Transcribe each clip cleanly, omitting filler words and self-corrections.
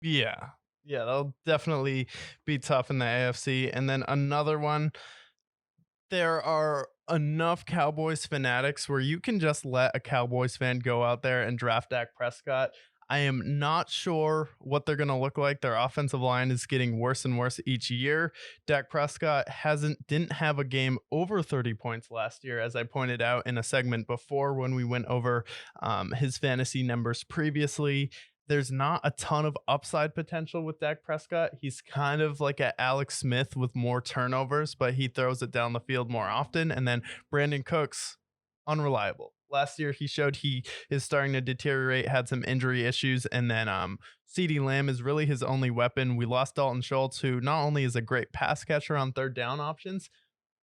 Yeah. Yeah, that'll definitely be tough in the AFC. And then another one, there are enough Cowboys fanatics where you can just let a Cowboys fan go out there and draft Dak Prescott. I am not sure what they're going to look like. Their offensive line is getting worse and worse each year. Dak Prescott didn't have a game over 30 points last year, as I pointed out in a segment before when we went over his fantasy numbers previously. There's not a ton of upside potential with Dak Prescott. He's kind of like a Alex Smith with more turnovers, but he throws it down the field more often. And then Brandon Cooks, unreliable. Last year, he showed he is starting to deteriorate, had some injury issues, and then CeeDee Lamb is really his only weapon. We lost Dalton Schultz, who not only is a great pass catcher on third down options,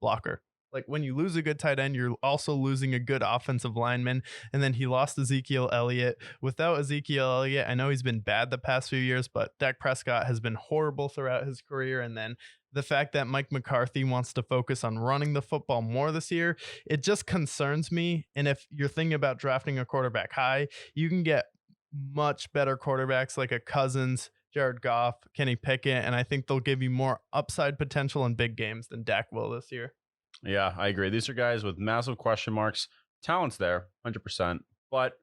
blocker. Like when you lose a good tight end, you're also losing a good offensive lineman. And then he lost Ezekiel Elliott. Without Ezekiel Elliott, I know he's been bad the past few years, but Dak Prescott has been horrible throughout his career. And then the fact that Mike McCarthy wants to focus on running the football more this year, it just concerns me. And if you're thinking about drafting a quarterback high, you can get much better quarterbacks like a Cousins, Jared Goff, Kenny Pickett, and I think they'll give you more upside potential in big games than Dak will this year. Yeah, I agree. These are guys with massive question marks. Talent's there, 100%, but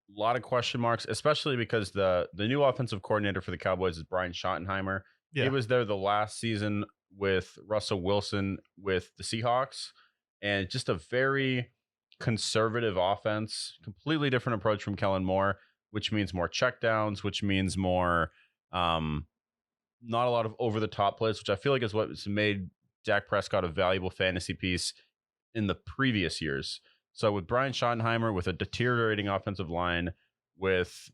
a lot of question marks, especially because the new offensive coordinator for the Cowboys is Brian Schottenheimer. He Yeah. was there the last season with Russell Wilson with the Seahawks, and just a very conservative offense, completely different approach from Kellen Moore, which means more checkdowns, which means more not a lot of over the top plays, which I feel like is what's made Dak Prescott a valuable fantasy piece in the previous years. So with Brian Schottenheimer, with a deteriorating offensive line, with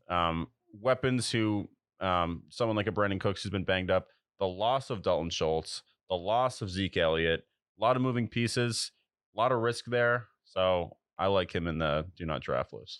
weapons who someone like a Brandon Cooks who's been banged up, the loss of Dalton Schultz, the loss of Zeke Elliott, a lot of moving pieces, a lot of risk there. So I like him in the do not draft list.